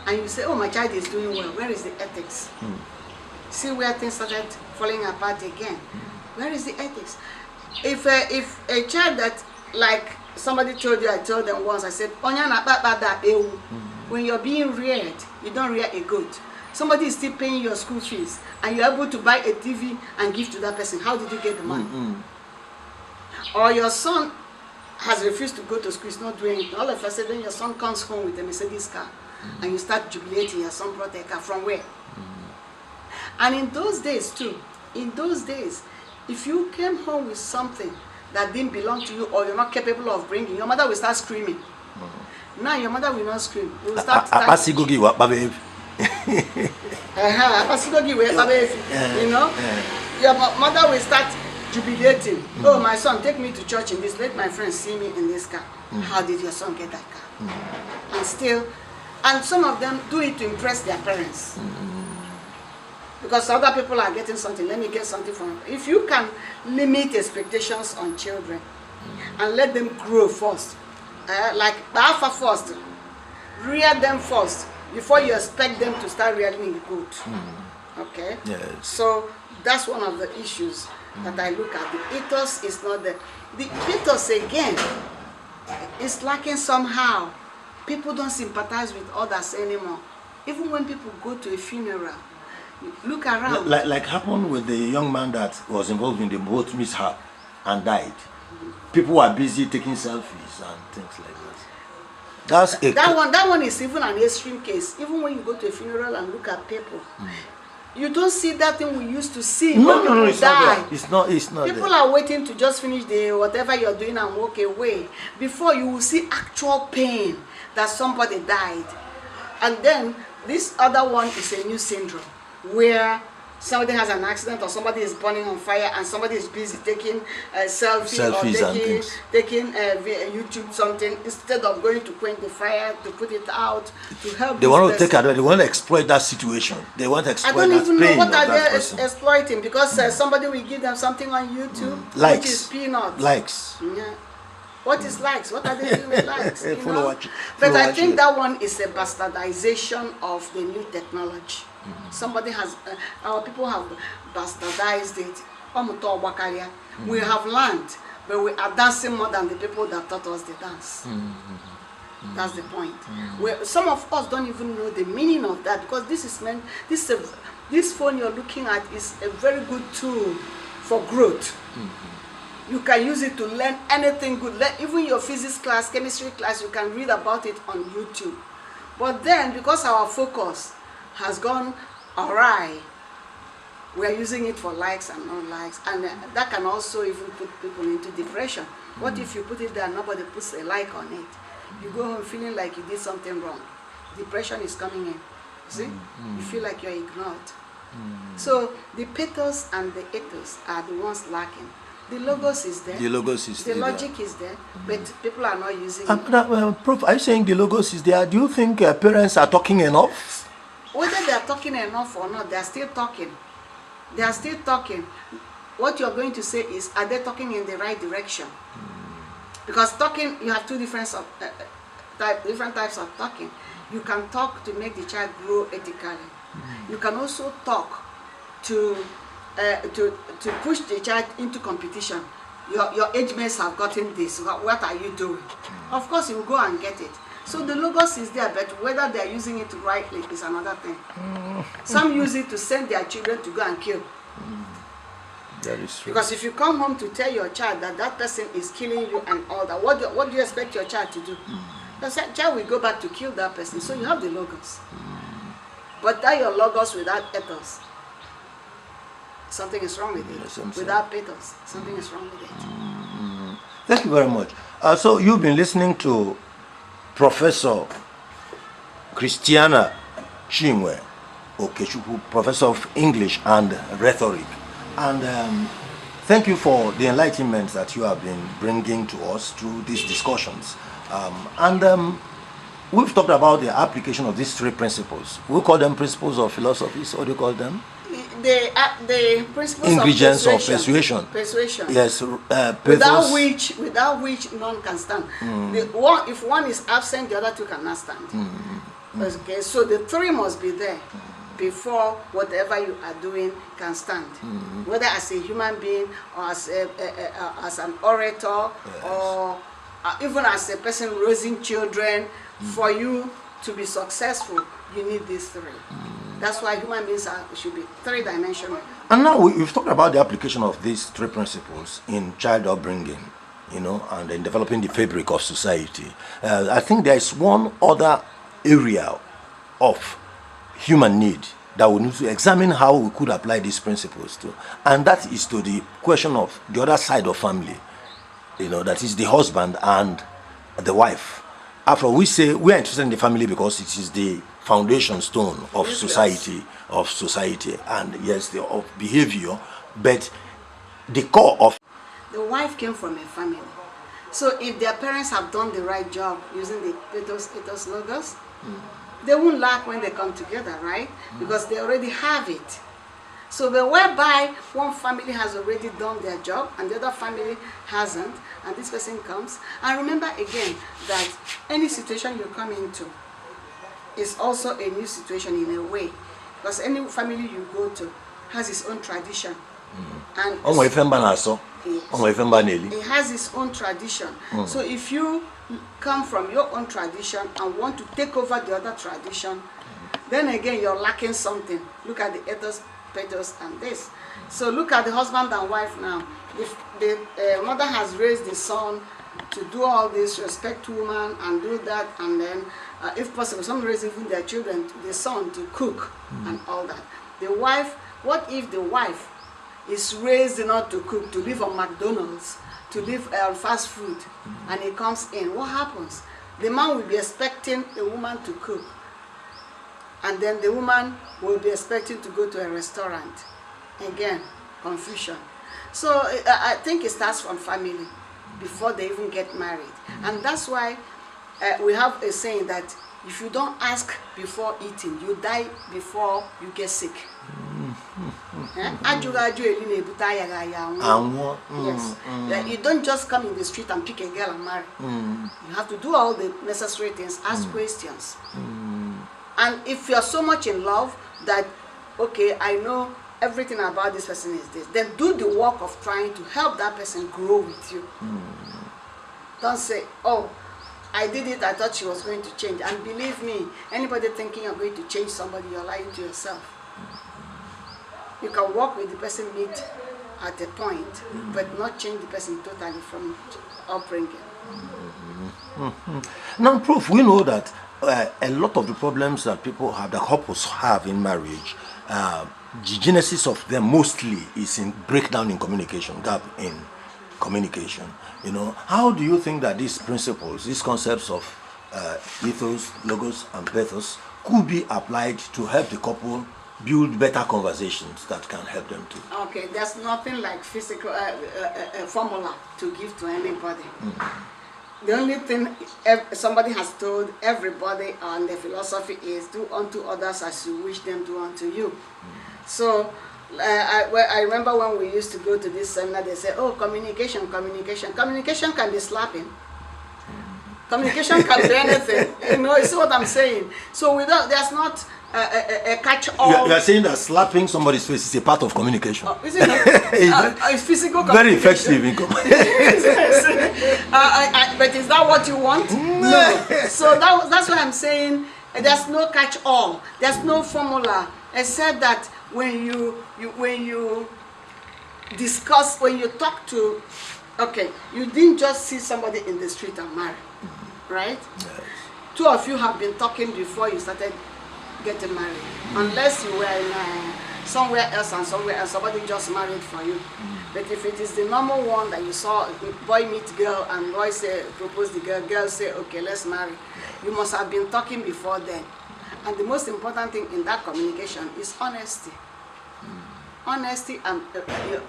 and you say, "Oh, my child is doing well. Where is the ethics?" See where things started falling apart again. Where is the ethics? If a child that, like somebody told you, I told them once, I said, when you're being reared, you don't rear a goat. Somebody is still paying your school fees, and you're able to buy a TV and give to that person. How did you get the money? Or your son has refused to go to school, he's not doing it. All of a sudden, your son comes home with a Mercedes car, and you start jubilating. Your son brought a car from where? And in those days too, if you came home with something that didn't belong to you, or you're not capable of bringing, your mother will start screaming. Now your mother will not scream. You will start. You know, your mother will start jubilating. Oh, my son, take me to church in this. Let my friends see me in this car. How did your son get that car? And still, and some of them do it to impress their parents. Because other people are getting something, let me get something from them. If you can limit expectations on children and let them grow first, like Alpha first, rear them first before you expect them to start rearing the goat. Okay? Yes. So that's one of the issues that I look at. The ethos is not there. The ethos again is lacking somehow. People don't sympathize with others anymore. Even when people go to a funeral, look around. Like happened with the young man that was involved in the boat mishap and died. People were busy taking selfies and things like that. That one is even an extreme case. Even when you go to a funeral and look at people, you don't see that thing we used to see. No, it's not. It's not. People are waiting to just finish the whatever you're doing and walk away before you will see actual pain that somebody died. And then this other one is a new syndrome where somebody has an accident or somebody is burning on fire and somebody is busy taking selfies or taking YouTube something instead of going to quench the fire, to put it out, to help. They want to take advantage. They want to exploit that situation. They want to exploit that pain. I don't even know what are they exploiting, because somebody will give them something on YouTube, likes, which is peanuts. Likes. Yeah. What is likes? What are they doing with likes? But I think that one is a bastardization of the new technology. Somebody has, our people have bastardized it. We have learned, but we are dancing more than the people that taught us the dance. That's the point. Some of us don't even know the meaning of that, because this is meant. This phone you're looking at is a very good tool for growth. You can use it to learn anything good. Even your physics class, chemistry class, you can read about it on YouTube. But then, because our focus has gone awry, we are using it for likes and non-likes, and that can also even put people into depression. What if you put it there and nobody puts a like on it? You go home feeling like you did something wrong. Depression is coming in. See? You feel like you're ignored. So the pathos and the ethos are the ones lacking. The logos is there. The logos is there. The logic is there, but people are not using it. Prof, are you saying the logos is there? Do you think parents are talking enough? Whether they are talking enough or not, they are still talking. They are still talking. What you are going to say is, are they talking in the right direction? Because talking, you have two different types of talking. You can talk to make the child grow ethically. You can also talk to push the child into competition. Your age mates have gotten this. What are you doing? Of course, you will go and get it. So the logos is there, but whether they are using it rightly is another thing. Some use it to send their children to go and kill. That is true. Because if you come home to tell your child that that person is killing you and all that, what do you expect your child to do? The child will go back to kill that person. So you have the logos. But that your logos without ethos, something is wrong with it. Yes, without pathos, something is wrong with it. Thank you very much. So you've been listening to Professor Christiana Chinwe Okechukwu, Professor of English and Rhetoric. And thank you for the enlightenment that you have been bringing to us through these discussions. We've talked about the application of these three principles. We call them principles of philosophies. What do you call them? The principles ingredients of persuasion. Persuasion. Yes. Without which none can stand. If one is absent, the other two cannot stand. Okay, so the three must be there before whatever you are doing can stand. Whether as a human being or as an orator, yes, or even as a person raising children, for you to be successful, you need these three. That's why human beings should be three-dimensional. And now we've talked about the application of these three principles in child upbringing, and in developing the fabric of society. I think there is one other area of human need that we need to examine how we could apply these principles to, and that is to the question of the other side of family, that is the husband and the wife. after we say we are interested in the family because it is the foundation stone of society, and yes, of behavior, but the core of the wife came from a family. So if their parents have done the right job using the ethos logos, they won't lack when they come together, right? Because they already have it. So but whereby one family has already done their job and the other family hasn't, and this person comes, and remember again that any situation you come into is also a new situation in a way, because any family you go to has its own tradition. And it has its own tradition. So if you come from your own tradition and want to take over the other tradition, then again you're lacking something. Look at the ethos, pathos, and this. So look at the husband and wife now. The mother has raised the son to do all this, respect woman and do that, and then if possible, some raise even their children, the son to cook and all that. The wife, what if the wife is raised not to cook, to live on McDonald's, to live on fast food, and he comes in? What happens? The man will be expecting the woman to cook, and then the woman will be expecting to go to a restaurant. Again, confusion. So I think it starts from family before they even get married. And that's why we have a saying that if you don't ask before eating, you die before you get sick. Yes. You don't just come in the street and pick a girl and marry. You have to do all the necessary things, ask questions. And if you're so much in love that, okay, I know everything about this person is this, then do the work of trying to help that person grow with you. Don't say, oh, I did it, I thought she was going to change. And believe me, anybody thinking you're going to change somebody, you're lying to yourself. You can work with the person meet at a point, but not change the person totally from upbringing. Now, Prof, we know that a lot of the problems that people have, that couples have in marriage, the genesis of them mostly is in breakdown in communication, gap in communication. You know, how do you think that these principles, these concepts of ethos, logos, and pathos could be applied to help the couple build better conversations that can help them to? Okay, there's nothing like physical formula to give to anybody. The only thing somebody has told everybody on the philosophy is do unto others as you wish them to unto you. So I remember when we used to go to this seminar, they say, oh, communication. Communication can be slapping. Communication can be anything. You know, you see what I'm saying? So there's not a catch-all. You are saying that slapping somebody's face is a part of communication. Is it it's physical communication. Very effective in but is that what you want? No. So that's what I'm saying. There's no catch-all. There's no formula, except that when you discuss, when you talk to, okay, you didn't just see somebody in the street and marry, right? Yes. Two of you have been talking before you started getting married, unless you were in somewhere else and somebody just married for you. But if it is the normal one that you saw, boy meet girl and boy say propose the girl say okay, let's marry, you must have been talking before then. And the most important thing in that communication is honesty. Honesty, and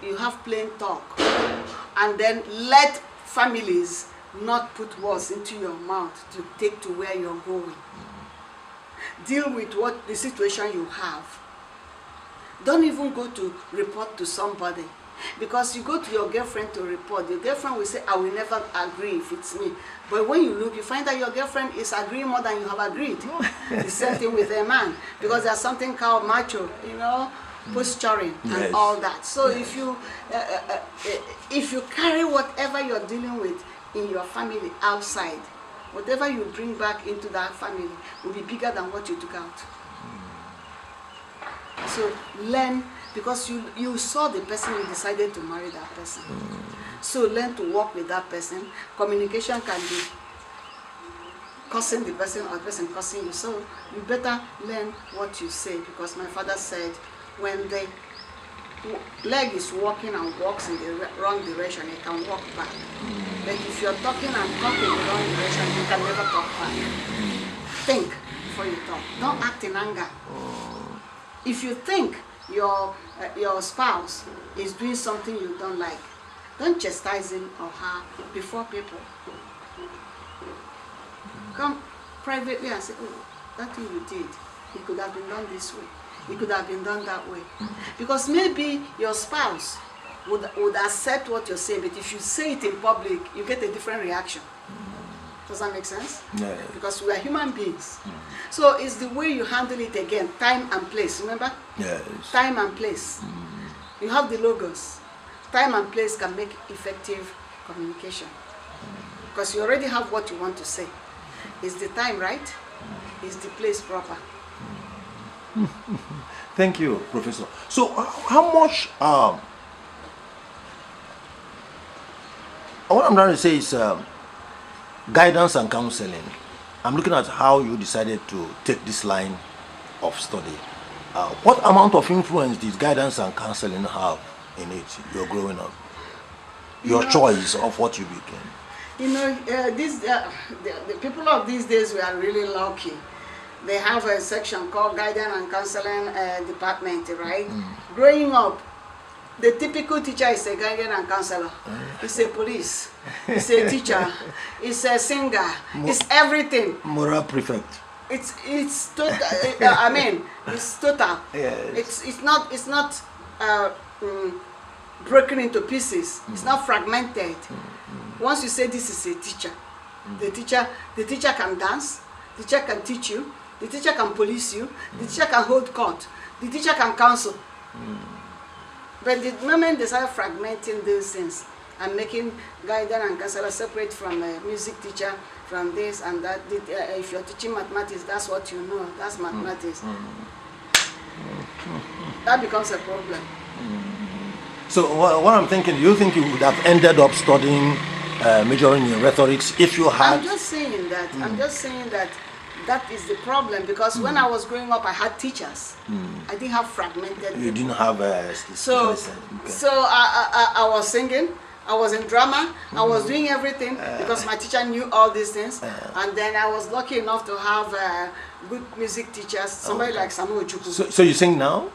you have plain talk. And then let families not put words into your mouth to take to where you're going. Deal with what the situation you have. Don't even go to report to somebody. Because you go to your girlfriend to report, your girlfriend will say, I will never agree if it's me. But when you look, you find that your girlfriend is agreeing more than you have agreed. The same thing with a man. Because there's something called macho, you know, posturing and all that. So if you carry whatever you're dealing with in your family outside, whatever you bring back into that family will be bigger than what you took out. So learn, because you saw the person, you decided to marry that person. So learn to work with that person. Communication can be cursing the person or the person cursing you. So you better learn what you say, because my father said, when the leg is walking and walks in the wrong direction, it can walk back. But if you're talking and talking in the wrong direction, you can never talk back. Think before you talk. Don't act in anger. If you think your spouse is doing something you don't like, don't chastise him or her before people. Come privately and say, oh, that thing you did, it could have been done this way. It could have been done that way. Because maybe your spouse would accept what you're saying, but if you say it in public, you get a different reaction. Does that make sense? Yeah. Because we are human beings. So it's the way you handle it again, time and place, remember? Yes. Time and place. You have the logos. Time and place can make effective communication. Because you already have what you want to say. Is the time right? Is the place proper? Thank you, Professor. So, how much? What I'm trying to say is guidance and counseling. I'm looking at how you decided to take this line of study. What amount of influence did guidance and counseling have in it? You're growing up. Your choice of what you became. You know, the people of these days, we are really lucky. They have a section called Guidance and Counseling Department, right? Growing up, the typical teacher is a guidance and counselor. It's a police. It's a teacher. It's a singer. It's everything. Moral prefect. It's total. I mean, it's total. Yes. It's not broken into pieces. It's not fragmented. Once you say this is a teacher, the teacher can dance. The teacher can teach you. The teacher can police you. The teacher can hold court. The teacher can counsel. But the moment they start fragmenting those things and making guidance and counselor separate from a music teacher, from this and that, if you're teaching mathematics, that's what you know. That's mathematics. That becomes a problem. So what I'm thinking, do you think you would have ended up studying, majoring in rhetorics if you had? I'm just saying that. I'm just saying that that is the problem, because when I was growing up, I had teachers. I didn't have fragmented. You didn't have so I was singing. I was in drama. I was doing everything because my teacher knew all these things. And then I was lucky enough to have good music teachers. Somebody like Okechukwu. So you sing now?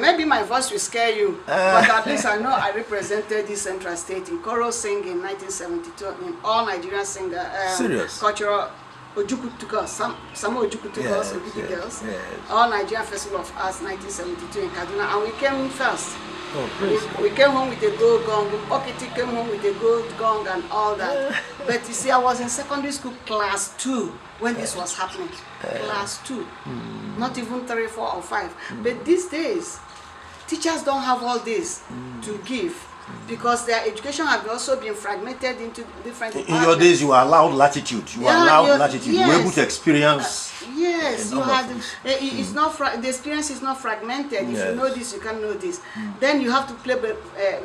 Maybe my voice will scare you, but at least I know I represented this Central State in choral singing in 1972 in all Nigerian singer cultural. Ojukwu took us, some Ojukwu took us, Ogidi Girls, all Nigerian Festival of Arts 1972 in Kaduna, and we came first. We came home with a gold gong. Okiti came home with a gold gong and all that. But you see, I was in secondary school class 2 when this was happening. Class 2, not even 3, 4, or 5. But these days, teachers don't have all this to give, because their education have also been fragmented into different departments. In your days, you were allowed latitude. You were able to experience. Yes, you had. It's not the experience is not fragmented. If you know this, you can know this. Then you have to play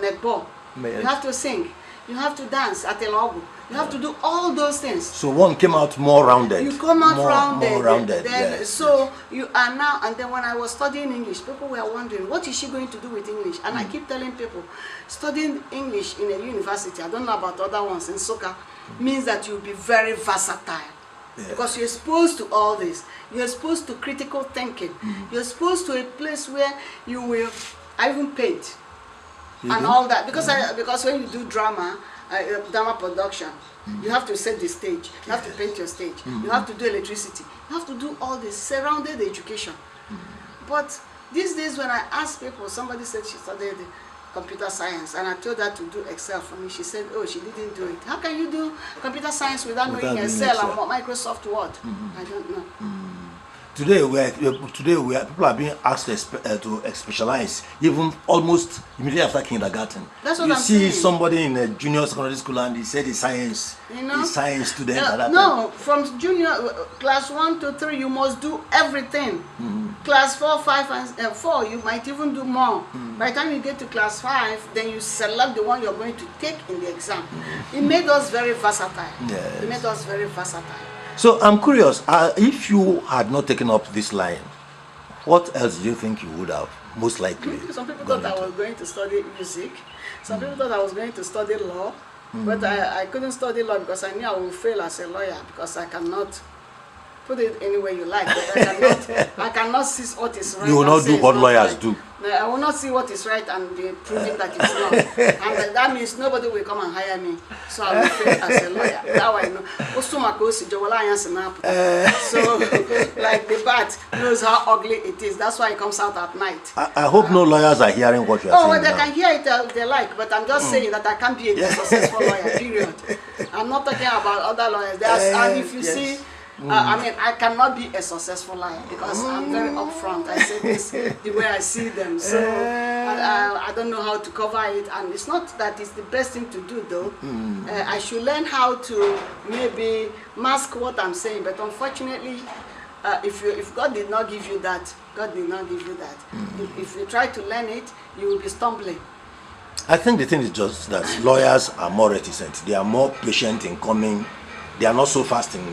netball. You have to sing. You have to dance at a logo. You have to do all those things. So one came out more rounded. You come out rounded. More rounded. So you are now, and then when I was studying English, people were wondering, what is she going to do with English? And I keep telling people, studying English in a university, I don't know about other ones in Soka, means that you'll be very versatile. Because you're exposed to all this. You're exposed to critical thinking. You're exposed to a place where you will, I even paint. And all that, because when you do drama production, you have to set the stage, you have to paint your stage, you have to do electricity, you have to do all this, surrounded education. But these days when I ask people, somebody said she studied computer science, and I told her to do Excel for me. She said, oh, she didn't do it. How can you do computer science without knowing Excel and Microsoft Word? I don't know. Today, people are being asked to specialize, even almost immediately after kindergarten. That's what you I'm see saying. Somebody in a junior secondary school and he said he's science, science student. No, from junior class 1 to 3, you must do everything. Class 4, 5, and 4, you might even do more. By the time you get to class 5, then you select the one you're going to take in the exam. It made us very versatile. It made us very versatile. So I'm curious, if you had not taken up this line, what else do you think you would have most likely. Some people thought I was going to study music. Some people thought I was going to study law. But I couldn't study law because I knew I would fail as a lawyer because I cannot put it any way you like. But I cannot see what is right. You will not do what lawyers right. do. No, I will not see what is right and be proving that it's wrong. And that means nobody will come and hire me. So I will fail as a lawyer. That I know. So like the bat knows how ugly it is. That's why it comes out at night. I hope no lawyers are hearing what you are saying. Oh, well, they now. can hear it if they like, but I'm just saying that I can't be a successful lawyer, period. I'm not talking about other lawyers. And if you see, I mean, I cannot be a successful lawyer because I'm very upfront. I say this the way I see them. So I don't know how to cover it. And it's not that it's the best thing to do, though. I should learn how to maybe mask what I'm saying. But unfortunately, if God did not give you that, God did not give you that. If you try to learn it, you will be stumbling. I think the thing is just that lawyers are more reticent. They are more patient in coming. They are not so fast in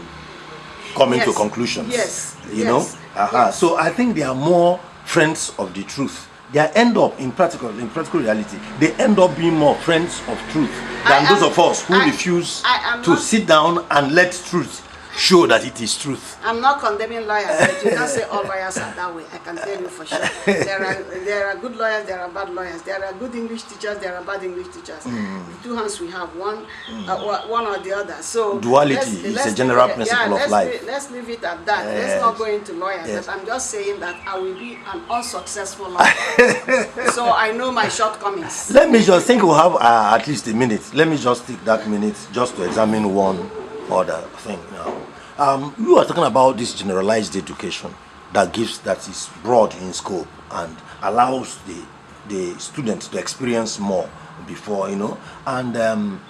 coming to conclusions. Yes. You know? Yes. So I think they are more friends of the truth. They end up in practical reality. They end up being more friends of truth than those of us who refuse to sit down and let truth show that it is truth. I'm not condemning lawyers, but you can't say all lawyers are that way. I can tell you for sure. There are good lawyers, there are bad lawyers. There are good English teachers, there are bad English teachers. The two hands we have, one or the other. So duality is a general principle of life. Let's leave it at that. Let's not go into lawyers. But I'm just saying that I will be an unsuccessful lawyer. So I know my shortcomings. Let me just think we'll have at least a minute. Let me just take that minute just to examine one other thing now. You are talking about this generalized education that is broad in scope and allows the students to experience more before, you know, and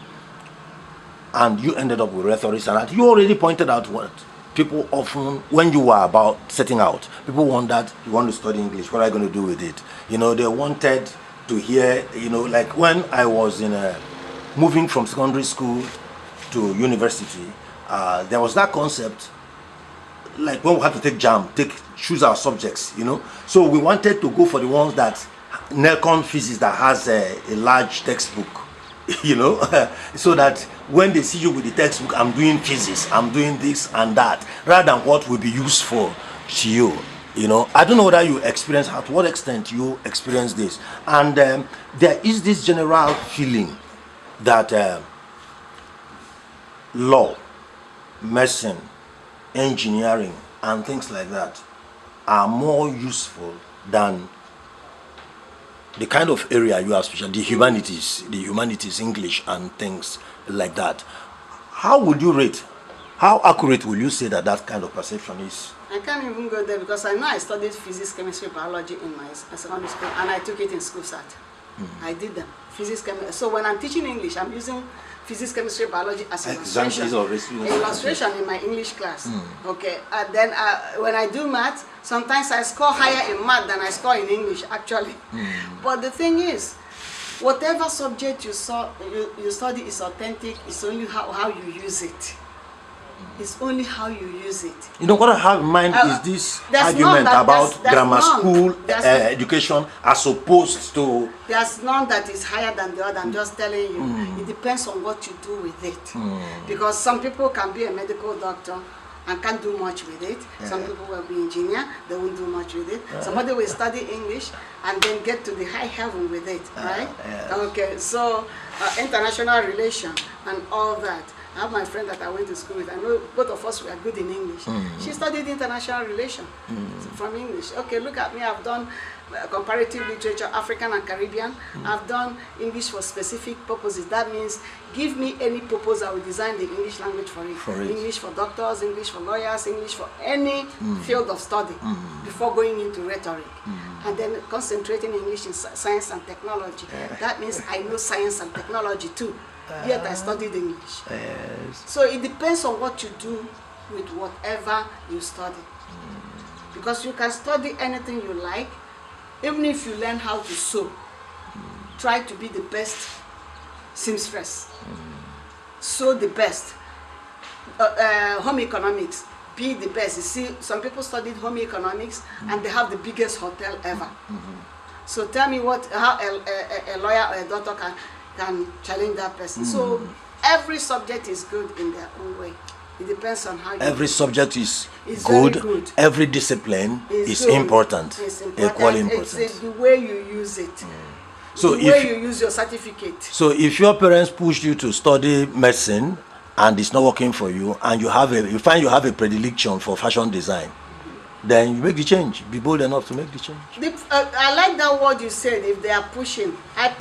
you ended up with rhetoric, and you already pointed out what people often, when you were about setting out, people wondered, you want to study English, what are you going to do with it? You know, they wanted to hear, you know, like when I was moving from secondary school to university, there was that concept, like when we had to take JAM, choose our subjects, you know. So we wanted to go for the ones that Nelcon physics that has a large textbook, you know, so that when they see you with the textbook, I'm doing physics, I'm doing this and that, rather than what will be useful to you, you know. I don't know whether you experience, to what extent you experience this. And there is this general feeling that law, medicine, engineering, and things like that are more useful than the kind of area you are special, the humanities, English, and things like that. How would you rate? How accurate will you say that kind of perception is? I can't even go there because I know I studied physics, chemistry, biology in my secondary school, and I took it in school SAT. I did them. Physics, chemistry. So when I'm teaching English, I'm using physics, chemistry, biology as an illustration in my English class. Okay, and then when I do math, sometimes I score higher in math than I score in English, actually. But the thing is, whatever subject you study is authentic. It's only how you use it. It's only how you use it. You know what I have in mind is this argument about grammar school education as opposed to... There's none that is higher than the other. I'm just telling you. It depends on what you do with it. Because some people can be a medical doctor and can't do much with it. Some people will be engineer, they won't do much with it. Somebody will study English and then get to the high heaven with it, right? Okay, so international relation and all that. I have my friend that I went to school with. I know both of us were good in English. She studied international relation from English. Okay, look at me. I've done comparative literature, African and Caribbean. I've done English for specific purposes. That means give me any purpose, I will design the English language for it. English for doctors, English for lawyers, English for any field of study before going into rhetoric. And then concentrating English in science and technology. That means I know science and technology too. Yet I studied English. So it depends on what you do with whatever you study. Because you can study anything you like, even if you learn how to sew. Try to be the best seamstress. Sew the best. Home economics, be the best. You see, some people studied home economics and they have the biggest hotel ever. So tell me how a lawyer or a doctor can challenge that person. So every subject is good in their own way. It depends on how you every subject is good. good. Every discipline is good. important. It's important. Equally important. It's the way you use it. So the way you use your certificate. So if your parents pushed you to study medicine and it's not working for you, and you find you have a predilection for fashion design, then you make the change. Be bold enough to make the change. I like that word you said. If they are pushing, I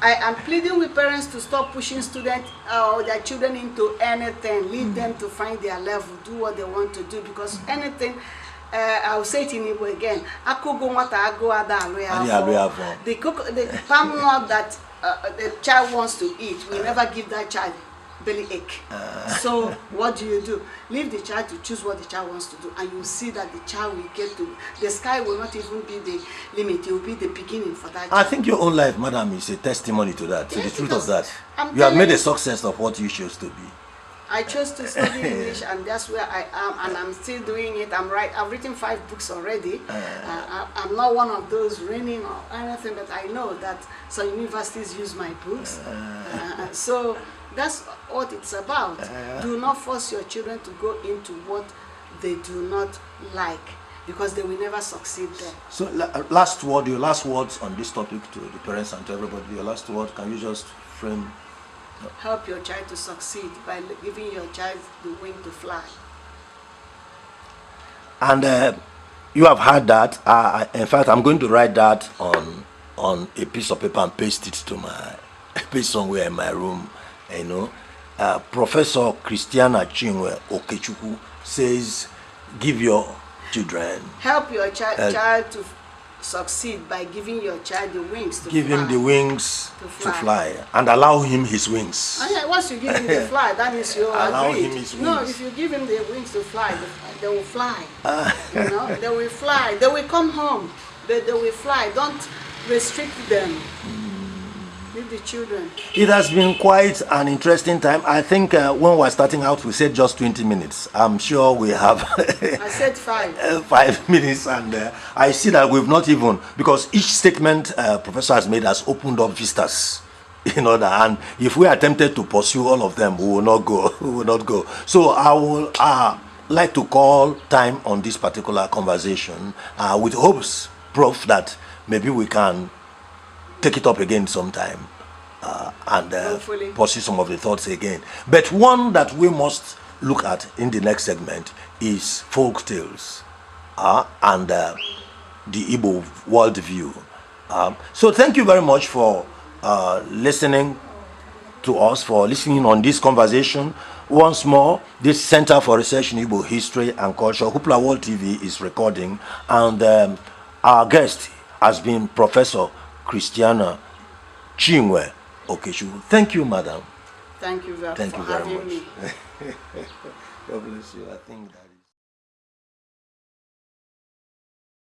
am pleading with parents to stop pushing students or their children into anything. Leave them to find their level, do what they want to do, because anything. I'll say it in Igbo again. The palm nut that the child wants to eat, we never give that child belly ache. So what do? Leave the child to choose what the child wants to do, and you see that the child will get to. The sky will not even be the limit; it will be the beginning for that child. I think your own life, madam, is a testimony to that, to the truth of that. You have made a success of what you chose to be. I chose to study English, and that's where I am, and I'm still doing it. I've written 5 books already. I'm not one of those reigning or anything, but I know that some universities use my books. So that's what it's about. Do not force your children to go into what they do not like, because they will never succeed there. So last word, your last words on this topic to the parents and to everybody. Your last word, can you just frame? Help your child to succeed by giving your child the wing to fly. And you have heard that. In fact, I'm going to write that on a piece of paper and paste it to my paste somewhere in my room. You know, Professor Christiana Okechukwu says, "Give your children, help your child to succeed by giving your child the wings to give fly. Him the wings to fly, and allow him his wings." And yeah, once you give him the fly, that means you allow agreed. him his wings. No, if you give him the wings to fly, they will fly. You know, they will fly. They will come home. They will fly. Don't restrict them. Leave the children. It has been quite an interesting time. I think when we were starting out, we said just 20 minutes. I'm sure we have. I said 5. 5 minutes, and I see that we've not even, because each statement Professor has made has opened up vistas. You know that, and if we attempted to pursue all of them, we will not go. We will not go. So I will like to call time on this particular conversation with hopes, Prof, that maybe we can take it up again sometime and pursue some of the thoughts again. But one that we must look at in the next segment is folk tales and the Igbo worldview. So thank you very much for listening to us, for listening on this conversation. Once more, this Center for Research in Igbo History and Culture, Hoopla World TV, is recording, and our guest has been Professor Christiana Okechukwu. Thank you, madam. Thank you very much. God bless you. I think that